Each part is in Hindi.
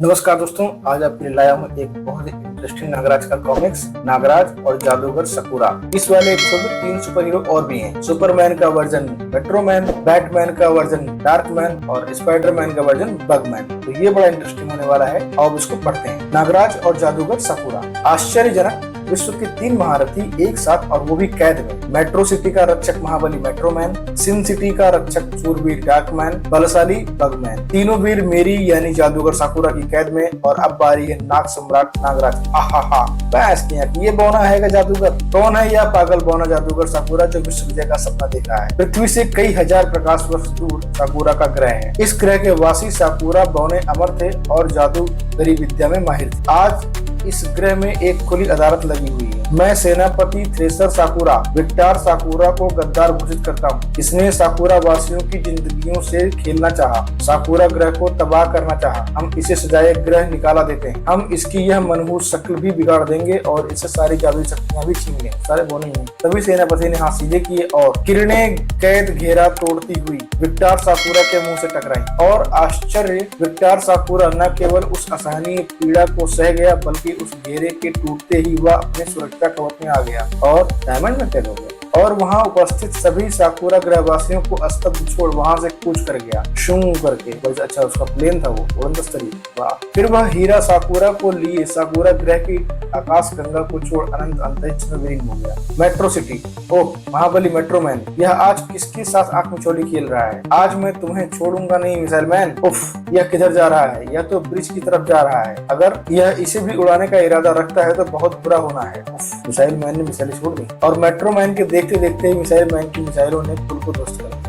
नमस्कार दोस्तों, आज आपके लिए लाया हूँ एक बहुत ही इंटरेस्टिंग नागराज का कॉमिक्स, नागराज और जादूगर सकूरा। इस वाले एपिसोड में 3 सुपर हीरो और भी हैं। सुपरमैन का वर्जन मेट्रोमैन, बैटमैन का वर्जन डार्कमैन और स्पाइडरमैन का वर्जन बगमैन। तो ये बड़ा इंटरेस्टिंग होने वाला है। अब इसको पढ़ते हैं। नागराज और जादूगर सकूरा। आश्चर्यजनक, विश्व के 3 महारथी एक साथ, और वो भी कैद में। मेट्रो सिटी का रक्षक महाबली मेट्रोमैन, सिन सिटी का रक्षक शूरवीर डार्कमैन, बलशाली बगमैन। तीनों वीर मेरी यानी जादूगर साकुरा की कैद में। और अब बारी है नाग सम्राट नागराज। आहा, बस ये बौना है जादूगर। कौन है यह पागल बौना जादूगर साकुरा जो विश्व विजय का सपना देखा है? पृथ्वी से कई हजार प्रकाश वर्ष दूर साकुरा का ग्रह है। इस ग्रह के वासी साकुरा बौने अमर थे और जादूगरी विद्या में माहिर थे। आज इस ग्रह में एक खुली अदालत लगी हुई है। मैं सेनापति थ्रेसर साकुरा विक्टर साकुरा को गद्दार घोषित करता हूँ। इसने साकुरा वासियों की जिंदगियों से खेलना चाहा, साकुरा ग्रह को तबाह करना चाहा। हम इसे सजाए ग्रह निकाला देते हैं। हम इसकी यह मनहूस शक्ल भी बिगाड़ देंगे और इसे सारी जादुई शक्तियां भी छीन लेंगे। सारे बोने ही। तभी सेनापति ने हाथ सीधे किए और किरणें कैद घेरा तोड़ती हुई विक्टर साकुरा के मुंह से टकराई। और आश्चर्य, विक्टर साकुरा न केवल उस असहनीय पीड़ा को सह गया बल्कि उस घेरे के टूटते ही वह अपने सुरक्षा कवच में आ गया और डायमंड में कैद हो गया। और वहां उपस्थित सभी साकुरा ग्रहवासियों को स्तब्ध छोड़ वहां से कूच कर गया, शू करके। अच्छा, उसका प्लेन था वो उड़नदस्तरी। वाह। फिर वह हीरा साकुरा को लिए साकुरा ग्रह की आकाश गंगा को छोड़ अनंत अंतरिक्ष में विलीन हो गया। Metro city. ओह महाबली मेट्रोमैन, यह आज किसके साथ आंख मिचौली खेल रहा है? आज मैं तुम्हें छोड़ूंगा नहीं मिसाइल मैन। उफ, यह किधर जा रहा है? यह तो ब्रिज की तरफ जा रहा है। अगर यह इसे भी उड़ाने का इरादा रखता है तो बहुत बुरा होना है। मिसाइल मैन ने मिसाइल छोड़ दी और मेट्रोमैन के देखते देखते ही मिसाइल मैन की मिसाइलों ने पुल को ध्वस्त कर दिया।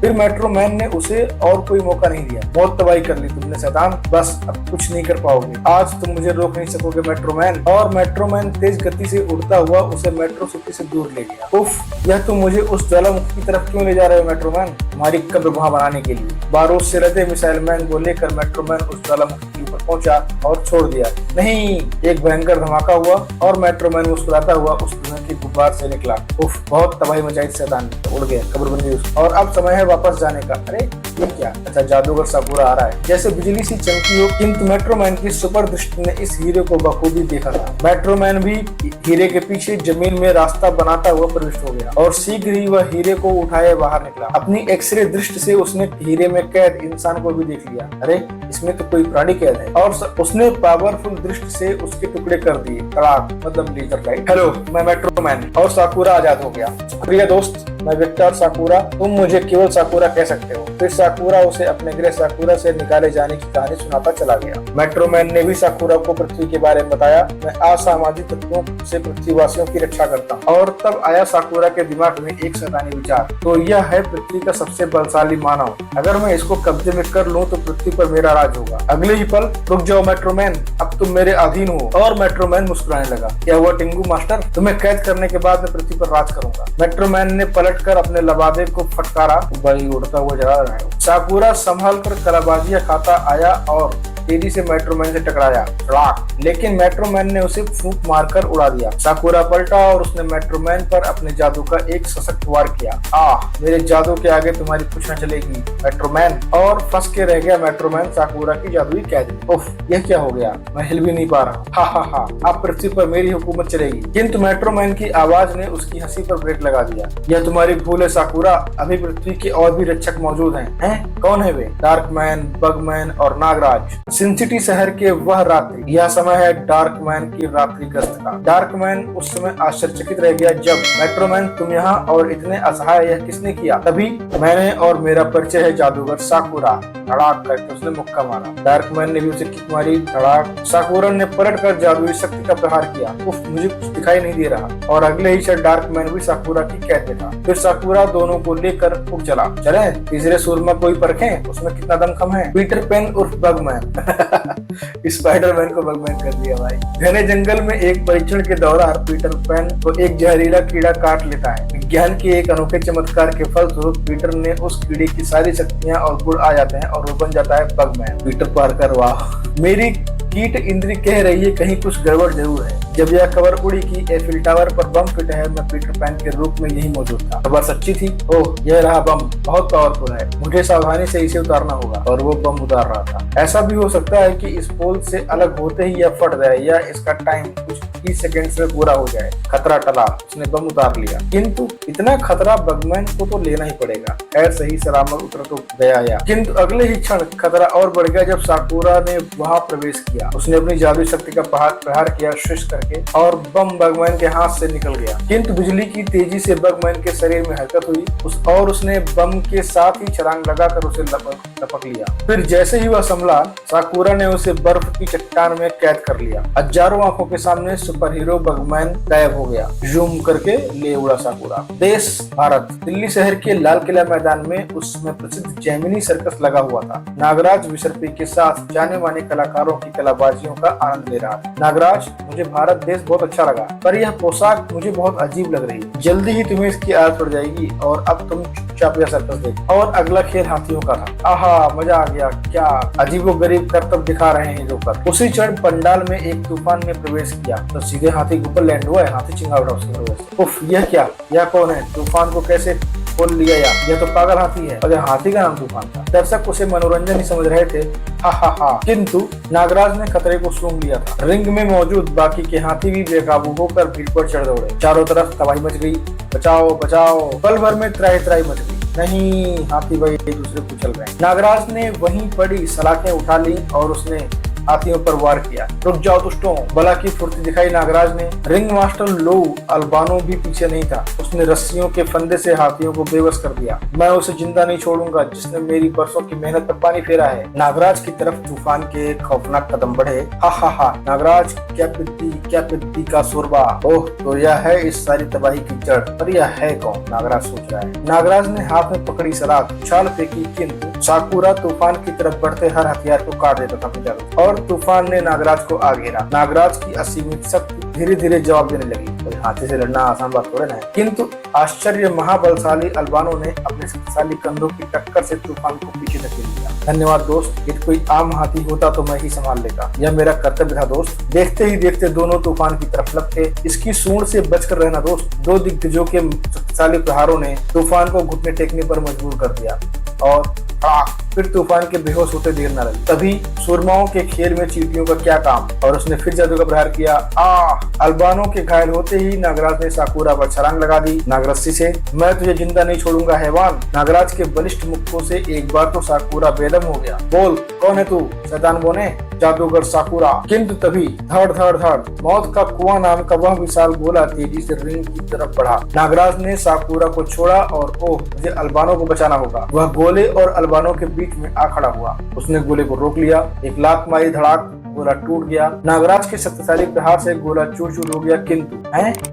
फिर मेट्रोमैन ने उसे और कोई मौका नहीं दिया। बहुत तबाही कर ली तुमने शैतान, बस अब कुछ नहीं कर पाओगे। आज तुम मुझे रोक नहीं सकोगे मेट्रोमैन। और मेट्रोमैन तेज गति से उड़ता हुआ उसे मेट्रो सिटी से दूर ले गया। उफ, यह तुम मुझे उस ज्वालामुखी की तरफ क्यों ले जा रहे हो मेट्रोमैन? हमारी कब्र वहां बनाने के लिए। बारूद से लदे मिसाइल मैन को लेकर मेट्रोमैन उस ज्वालामुखी के ऊपर पहुंचा और छोड़ दिया। नहीं, एक भयंकर धमाका हुआ और मेट्रोमैन मुस्कुराता हुआ उस धुएं के गुब्बार से निकला। उफ, बहुत तबाही मचाई शैतान ने। उड़ गया, कब्र बन गई। और अब समय है वापस जाने का। अरे ये क्या? अच्छा, जादूगर साकुरा आ रहा है। जैसे बिजली सी चमकी हो, किंतु मेट्रोमैन की सुपर दृष्टि ने इस हीरे को बखूबी देखा था। मेट्रोमैन भी हीरे के पीछे जमीन में रास्ता बनाता हुआ प्रविष्ट हो गया और शीघ्र ही वह हीरे को उठाए बाहर निकला। अपनी एक्सरे दृष्टि से उसने हीरे में कैद इंसान को भी देख लिया। अरे इसमें तो कोई प्राणी कैद है। और उसने पावरफुल दृष्टि से उसके टुकड़े कर दिए। मतलब लेजर लाइट। हेलो, मैं मेट्रोमैन और साकुरा आजाद हो गया। प्रिय दोस्त, मैं विक्टर साकुरा, तुम मुझे केवल साकुरा कह सकते हो। फिर साकुरा उसे अपने ग्रह साकुरा से निकाले जाने की कहानी सुनाता चला गया। मेट्रोमैन ने भी साकुरा को पृथ्वी के बारे में बताया। मैं असामाजिक तत्वों से पृथ्वीवासियों की रक्षा करता हूँ। और तब आया साकुरा के दिमाग में एक शैतानी विचार, तो यह है पृथ्वी का सबसे बलशाली मानव। अगर मैं इसको कब्जे में कर लूँ तो पृथ्वी पर मेरा राज होगा। अगले ही पल, रुक जाओ मेट्रोमैन, अब तुम मेरे अधीन हो। और मेट्रोमैन मुस्कुराने लगा। क्या हुआ टिंगू मास्टर? तुम्हें कैद करने के बाद मैं पृथ्वी पर राज करूंगा। मेट्रोमैन ने पलटकर अपने लबादे को फटकारा। वही उड़ता हुआ जा रहा है। साकुरा संभल कर कलाबाजियां खाता आया और तेजी से मेट्रोमैन से टकराया। लेकिन मेट्रोमैन ने उसे फूंक मारकर उड़ा दिया। साकुरा पलटा और उसने मेट्रोमैन पर अपने जादू का एक सशक्त वार किया। मेरे जादू के आगे तुम्हारी कुछ न चलेगी मेट्रोमैन। और फंस के रह गया मेट्रोमैन साकुरा की जादुई कैद में। उफ, यह क्या हो गया? मैं हिल भी नहीं पा रहा। हा, अब पृथ्वी पर मेरी हुकूमत चलेगी। किंतु मेट्रोमैन की आवाज ने उसकी हंसी पर ब्रेक लगा दिया। यह तुम्हारी भूल है साकुरा, अभी पृथ्वी के और भी रक्षक मौजूद हैं। कौन है वे? डार्कमैन, बगमैन और नागराज। सिन सिटी शहर के वह रात्रि, यह समय है डार्कमैन की रात्रि गश्त का। डार्कमैन उस समय आश्चर्यचकित रह गया जब, मेट्रोमैन तुम यहाँ और इतने असहाय, यह किसने किया? तभी मैंने, और मेरा परिचय है जादूगर साकुरा। धड़ाक करके उसने मुक्का मारा। डार्कमैन ने भी उसे किक मारी। धड़ाक। साकुरा ने पलट कर जादुई शक्ति का प्रहार किया। उफ, मुझे कुछ दिखाई नहीं दे रहा। और अगले ही क्षण डार्कमैन भी साकुरा की कैद में था। फिर साकुरा दोनों को लेकर उठ चला। चले तीसरे सूरमा कोई परखें, उसमें कितना दम कम है। पीटर पेन उर्फ बगमैन। स्पाइडरमैन को बगमैन कर दिया भाई। घने जंगल में एक परीक्षण के दौरान पीटर पेन को एक जहरीला कीड़ा काट लेता है। विज्ञान के एक अनोखे चमत्कार के फलस्वरूप पीटर ने उस कीड़े की सारी शक्तियां और गुण आ जाते हैं और वो बन जाता है बगमैन। Peter Parker. वाह, मेरी कीट इंद्री कह रही है कहीं कुछ गड़बड़ जरूर है। जब यह खबर उड़ी कि एफिल टावर पर बम फिट है, मैं पीटर पैन के रूप में यही मौजूद था। खबर सच्ची थी। ओह, यह रहा बम, बहुत पावरफुल है, मुझे सावधानी से इसे उतारना होगा। और वो बम उतार रहा था। ऐसा भी हो सकता है कि इस पोल से अलग होते ही यह फट जाए या इसका टाइम कुछ 30 सेकंड में पूरा हो जाए। खतरा टला, उसने बम उतार लिया। किंतु इतना खतरा बगमैन को तो लेना ही पड़ेगा। खैर, सही सलामत उतर तो गया या, किंतु अगले ही क्षण खतरा और बढ़ गया जब साकुरा ने वहां प्रवेश किया। उसने अपनी जादुई शक्ति का प्रहार किया स्विश करके और बम बगमैन के हाथ से निकल गया। किंतु बिजली की तेजी से बगमैन के शरीर में हरकत हुई और उसने बम के साथ ही छलांग लगाकर उसे लपक लिया। फिर जैसे ही वह संभला, साकुरा ने उसे बर्फ की चट्टान में कैद कर लिया। हजारों आंखों के सामने सुपर हीरो बगमैन गायब हो गया। जूम करके ले उड़ा साकुरा। देश भारत, दिल्ली शहर के लाल किला मैदान में उसमें प्रसिद्ध जेमिनी सर्कस लगा हुआ था। नागराज विसर्पी के साथ जाने माने कलाकारों की कलाबाजियों का आनंद ले रहा था। नागराज, मुझे भारत देश बहुत अच्छा लगा, पर यह पोशाक मुझे बहुत अजीब लग रही है। जल्दी ही तुम्हें इसकी आदत पड़ जाएगी और अब तुम चुपचाप यह सर्कस देखो। और अगला खेल हाथियों का था। आहा, मजा आ गया। क्या अजीबोगरीब करतब दिखा रहे हैं जोकर। उसी क्षण पंडाल में एक तूफान ने प्रवेश किया तो सीधे हाथी के ऊपर लैंड हुआ है। हाथी चिंगा उठा उसके। उफ, यह क्या? यह कौन है? तूफान को कैसे खोल लिया? यह तो पागल हाथी है। और हाथी का नाम तूफान था। दर्शक उसे मनोरंजन ही समझ रहे थे। हा हा हा। किंतु नागराज ने खतरे को सूंघ लिया था। रिंग में मौजूद बाकी के हाथी भी बेकाबू होकर भीड़ पर चढ़ दौड़े। चारों तरफ तबाही मच गई। बचाओ बचाओ। पल भर में त्राही त्राही मच गई। नहीं, हाथी भाई एक दूसरे को चल रहे हैं। नागराज ने वहीं पड़ी सलाखें उठा ली और उसने हाथियों पर वार किया। रुक जाओ दुष्टों, बला की फुर्ती दिखाई नागराज ने। रिंग मास्टर लो अल्बानो भी पीछे नहीं था। उसने रस्सियों के फंदे से हाथियों को बेबस कर दिया। मैं उसे जिंदा नहीं छोड़ूंगा जिसने मेरी बरसों की मेहनत पर पानी फेरा है। नागराज की तरफ तूफान के खौफनाक कदम बढ़े। हा हा हा। नागराज, क्या पिद्दी का शोरबा। ओह, तो यह है इस सारी तबाही की जड़। पर यह है कौन? नागराज सोच रहा है। नागराज ने हाथ में पकड़ी सलाख, उछाल फेंकी, किंतु साकुरा तूफान की तरफ बढ़ते हर हथियार को काट देता था। और तूफान ने नागराज को आ घेरा। नागराज की असीमित शक्ति धीरे धीरे जवाब देने लगी। तो हाथी से लड़ना आसान बात थोड़े ना है। किंतु आश्चर्य, महाबलशाली अल्बानो ने अपने शक्तिशाली कंधों की टक्कर से तूफान को पीछे धकेल दिया। धन्यवाद दोस्त, यदि कोई आम हाथी होता तो मैं ही संभाल लेता। यह मेरा कर्तव्य था दोस्त। देखते ही देखते दोनों तूफान की तरफ लपके। इसकी सूंड से बचकर रहना दोस्त। दो दिग्गजों के शक्तिशाली प्रहारों ने तूफान को घुटने टेकने पर मजबूर कर दिया और फिर तूफान के बेहोश होते देर न लगी। तभी सुरमाओं के खेल में चींटियों का क्या काम। और उसने फिर जादू का प्रहार किया। अल्बानो के घायल होते ही नागराज ने साकुरा पर छलांग लगा दी नागरस्सी से। मैं तुझे जिंदा नहीं छोड़ूंगा हैवान। नागराज के बलिष्ठ मुक्कों से एक बार तो साकुरा बेदम हो गया। बोल, कौन है तू? शैतान बोने, जादूगर साकुरा। किंतु तभी धड़ धड़ धड़ मौत का कुआं नाम का वह विशाल गोला तेजी से रिंग की तरफ बढ़ा। नागराज ने साकुरा को छोड़ा और ओह, मुझे अल्बानो को बचाना होगा। वह गोले और अल्बानो के बीच में आ खड़ा हुआ। उसने गोले को रोक लिया। एक लात मारी, धड़ाक, गोला टूट गया। नागराज के शक्तिशाली प्रहार से गोला चूर चूर हो गया। किंतु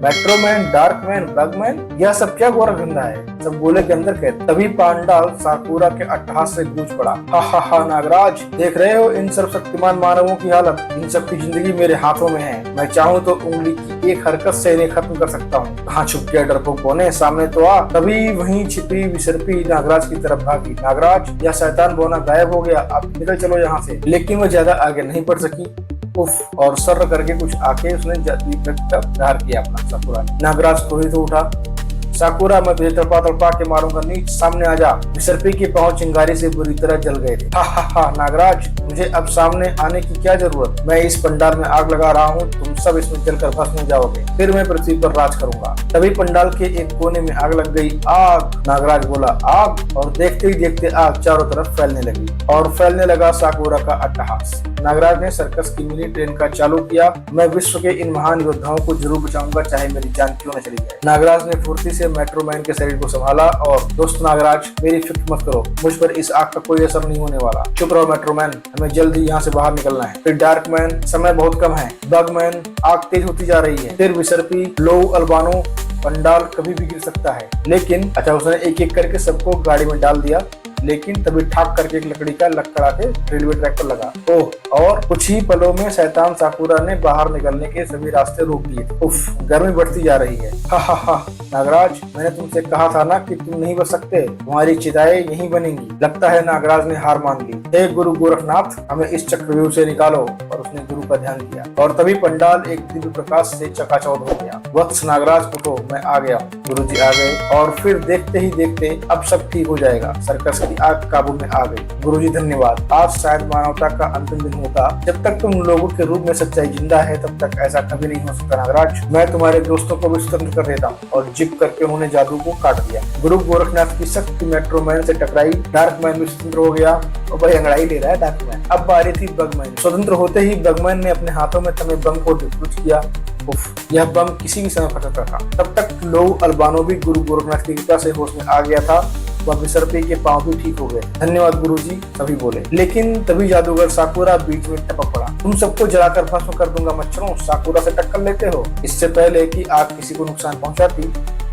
मेट्रोमैन, डार्कमैन, बगमैन, यह सब क्या गोरा धंधा है? सब गोले के अंदर कैद। तभी पांडाल साकुरा के अट्टहास से गूंज पड़ा। हा हा हा। नागराज, देख रहे हो इन सर्वशक्तिमान मानवों की हालत? इन सबकी जिंदगी मेरे हाथों में है। मैं चाहूँ तो उंगली की एक हरकत से इन्हें खत्म कर सकता हूँ। कहाँ छुप गया डरपोक बोने? सामने तो आ। तभी वहीं छिपी विसर्पी नागराज की तरफ भागी। नागराज, यह शैतान बोना गायब हो गया। अब निकल चलो यहाँ से। लेकिन वह ज्यादा आगे नहीं बढ़ सकी। उफ, और सर्र करके कुछ आके उसने प्रहार किया अपना साकुरा ने। नागराज क्रोधित उठा। साकुरा, मैं तुझे तड़पा तड़पा के मारूंगा, नीच सामने आ जा। विसर्पी के पांव चिंगारी से बुरी तरह जल गए थे। हा हा हा। नागराज, मुझे अब सामने आने की क्या जरूरत? मैं इस पंडाल में आग लगा रहा हूँ, तुम सब इसमें जलकर भस्म हो जाओगे, फिर मैं पृथ्वी पर राज करूंगा। तभी पंडाल के एक कोने में आग लग गई। आग! नागराज बोला, आग! और देखते ही देखते आग चारों तरफ फैलने लगी और फैलने लगा साकुरा का अट्टहास। नागराज ने सर्कस की मिनी ट्रेन का चालू किया। मैं विश्व के इन महान योद्धाओं को जरूर बचाऊंगा, चाहे मेरी जान क्यों न चली जाए। नागराज ने फुर्ती से मेट्रोमैन के शरीर को संभाला और दोस्त नागराज, मेरी फिक्र मत करो, मुझ पर इस आग का कोई असर नहीं होने वाला। चुप रहो मेट्रोमैन, हमें जल्दी यहाँ से बाहर निकलना है। फिर डार्कमैन, समय बहुत कम है। बगमैन, आग तेज होती जा रही है। फिर विसर्पी, लो अल्बानो, पंडाल कभी भी गिर सकता है। लेकिन अच्छा, उसने एक एक करके सबको गाड़ी में डाल दिया लेकिन तभी ठाक करके एक लकड़ी का लकड़ा के रेलवे ट्रैक पर लगा। ओह, और कुछ ही पलों में शैतान साकुरा ने बाहर निकलने के सभी रास्ते रोक दिए। उफ, गर्मी बढ़ती जा रही है। हा हा हा, नागराज, मैंने तुमसे कहा था ना कि तुम नहीं बच सकते, तुम्हारी चिताएं यहीं बनेंगी। लगता है नागराज ने हार मान ली। हे गुरु गोरखनाथ, हमें इस चक्रव्यूह से निकालो। और उसने गुरु का ध्यान किया और तभी पंडाल एक दिव्य प्रकाश से चकाचौंध हो गया। वत्स नागराज उठो, मैं आ गया। गुरुजी आ गए और फिर देखते ही देखते अब सब ठीक हो जाएगा। सर्कस की आग काबू में आ गई। गुरुजी धन्यवाद। आज शायद मानवता का अंतिम दिन होगा। जब तक तुम लोगों के रूप में सच्चाई जिंदा है तब तक ऐसा कभी नहीं हो सकता नागराज। मैं तुम्हारे दोस्तों को भी स्वतंत्र कर देता हूँ। और जिप करके उन्होंने जादू को काट दिया। गुरु गोरखनाथ की शक्ति मेट्रोमैन से टकराई। डार्कमैन भी स्वतंत्र हो गया। और भाई अंगड़ाई ले रहा है डार्कमैन। अब बारी थी बगमैन। स्वतंत्र होते ही बगमैन ने अपने हाथों में थमे बम को डिफ्यूज किया। उफ, यह बम किसी भी समय फट सकता था। तब तक लो अल्बानो भी गुरु गोरखनाथ की कृपा से होश में आ गया था। वह बिसरपी के पांव भी ठीक हो गए। धन्यवाद गुरुजी, सभी बोले। लेकिन तभी जादूगर साकुरा बीच में टपक पड़ा। तुम सबको जलाकर भस्म कर दूंगा मच्छरों, साकुरा से टक्कर लेते हो। इससे पहले कि आग किसी को नुकसान पहुंचाती,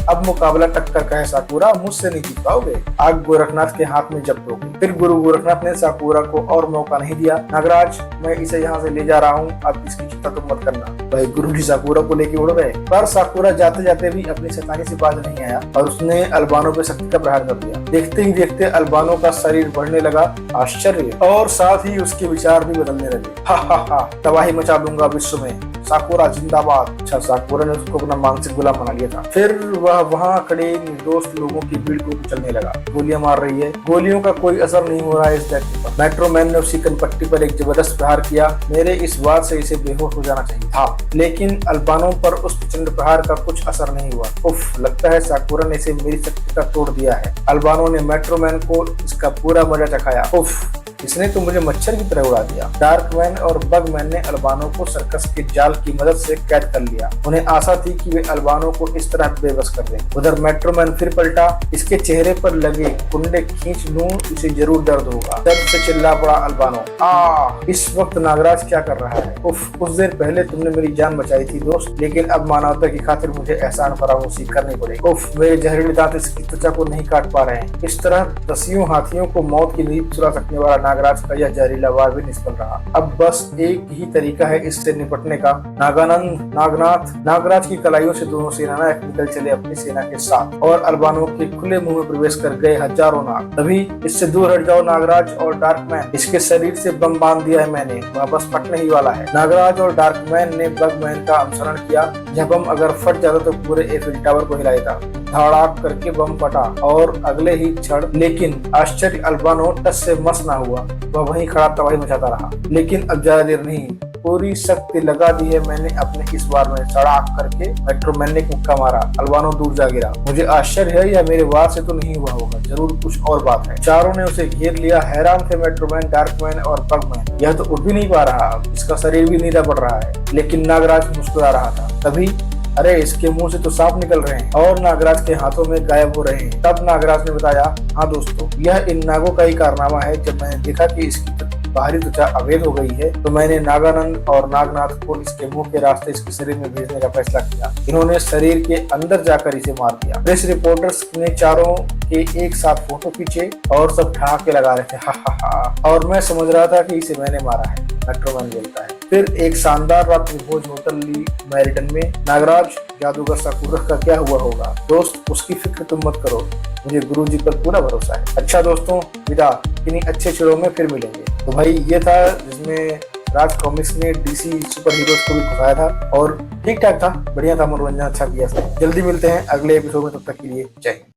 अब मुकाबला टक्कर का है साकुरा, मुझसे नहीं जीत पाओगे। आग गोरखनाथ के हाथ में जब्त हो गई। फिर गुरु गोरखनाथ ने साकुरा को और मौका नहीं दिया। नागराज, मैं इसे यहाँ से ले जा रहा हूँ, अब इसकी चिंता तुम मत करना। भाई गुरु जी साकुरा को लेके उड़ गए, पर साकुरा जाते जाते भी अपनी शैतानी से बाज नहीं आया और उसने अल्बानो पे शक्ति का प्रहार कर दिया। देखते ही देखते अल्बानो का शरीर बढ़ने लगा। आश्चर्य, और साथ ही उसके विचार भी बदलने लगे। हा हा हा, तबाही मचा दूंगा विश्व में, साकुरा जिंदाबाद। अच्छा, साकुरा ने उसको अपना मानसिक गुलाम बना लिया था। फिर वह वहाँ खड़े निर्दोष लोगों की भीड़ को कुचलने लगा। गोलियां मार रही है। गोलियों का कोई असर नहीं हो रहा है इस व्यक्ति पर। मेट्रोमैन ने उसकी कनपट्टी पर एक जबरदस्त प्रहार किया। मेरे इस बात से इसे बेहोश हो जाना चाहिए था, लेकिन अल्बानो पर उस प्रचंड प्रहार का कुछ असर नहीं हुआ। उफ, लगता है साकुरा ने इसे मेरी शक्ति का तोड़ दिया है। अल्बानो ने मेट्रोमैन को इसका पूरा मजा चखाया। उफ, इसने तो मुझे मच्छर की तरह उड़ा दिया। डार्कमैन और बगमैन ने अल्बानो को सर्कस के जाल की मदद से कैद कर लिया। उन्हें आशा थी कि वे अल्बानो को इस तरह बेबस कर दें। उधर मेट्रोमैन फिर पलटा। इसके चेहरे पर लगे कुंडे खींच लूं, इसे जरूर दर्द होगा। दर्द से चिल्ला पड़ा अल्बानो। इस वक्त नागराज क्या कर रहा है? उफ, कुछ देर पहले तुमने मेरी जान बचाई थी दोस्त, लेकिन अब मानवता की खातिर मुझे एहसान फरामोशी करनी पड़ेगी। उफ, मेरे जहरीले दांत इसकी त्वचा को नहीं काट पा रहे हैं। इस तरह दसियों हाथियों को मौत की नींद चुरा सकने वाला नागराज का यह जहरीला वार भी निष्फल रहा। अब बस एक ही तरीका है इससे निपटने का। नागानंद, नागनाथ, नागराज की कलाइयों से दोनों सेनानायक निकल चले अपनी सेना के साथ और अल्बानो के खुले मुंह में प्रवेश कर गए हजारों नाग। तभी इससे दूर हट जाओ नागराज और डार्कमैन, इसके शरीर से बम बांध दिया है मैंने, वह बस फटने ही वाला है। नागराज और डार्कमैन ने बगमैन का अनुसरण किया। यह बम अगर फट जाता तो पूरे एफिल टावर को हिला देता। धड़ाक करके बम फटा और अगले ही क्षण, लेकिन आश्चर्य, अल्बानो टस से मस न हुआ। वह वहीं खड़ा तबाही मचाता रहा। लेकिन अब ज्यादा देर नहीं, पूरी शक्ति लगा दी है मैंने अपने इस बार में। सड़ाक करके मेट्रोमैन ने मुक्का मारा। अल्बानो दूर जा गिरा। मुझे आश्चर्य है, यह मेरे वार से तो नहीं हुआ होगा, जरूर कुछ और बात है। चारों ने उसे घेर लिया। हैरान थे मेट्रोमैन, डार्कमैन और बगमैन। यह तो उठ भी नहीं पा रहा, इसका शरीर भी नीला पड़ रहा है। लेकिन नागराज मुस्कुरा रहा था। तभी अरे, इसके मुंह से तो सांप निकल रहे हैं और नागराज के हाथों में गायब हो रहे हैं। तब नागराज ने बताया, हाँ दोस्तों, यह इन नागों का ही कारनामा है। जब मैंने देखा कि इसकी बाहरी त्वचा अवैध हो गई है तो मैंने नागानंद और नागनाथ को इसके मुंह के रास्ते इसके शरीर में भेजने का फैसला किया। इन्होंने शरीर के अंदर जाकर इसे मार दिया। प्रेस रिपोर्टर्स ने चारों के एक साथ फोटो खींचे और सब ठहाके लगा रहे थे। हा हा हा, और मैं समझ रहा था कि इसे मैंने मारा है, मेट्रोमैन बोलता है। फिर एक शानदार रात्रि भोज होटल ली मैरिटन में। नागराज, जादूगर साकुरा का क्या हुआ होगा? दोस्त, उसकी फिक्र तुम मत करो, मुझे गुरुजी पर पूरा भरोसा है। अच्छा दोस्तों, विदा, किन्हीं अच्छे शोरों में फिर मिलेंगे। तो भाई ये था जिसमें राज कॉमिक्स ने डीसी सुपर हीरोज को भी घुसाया था और ठीक ठाक था, बढ़िया था, मनोरंजन अच्छा किया था। जल्दी मिलते हैं अगले एपिसोड में, तब तक के लिए जय हिंद।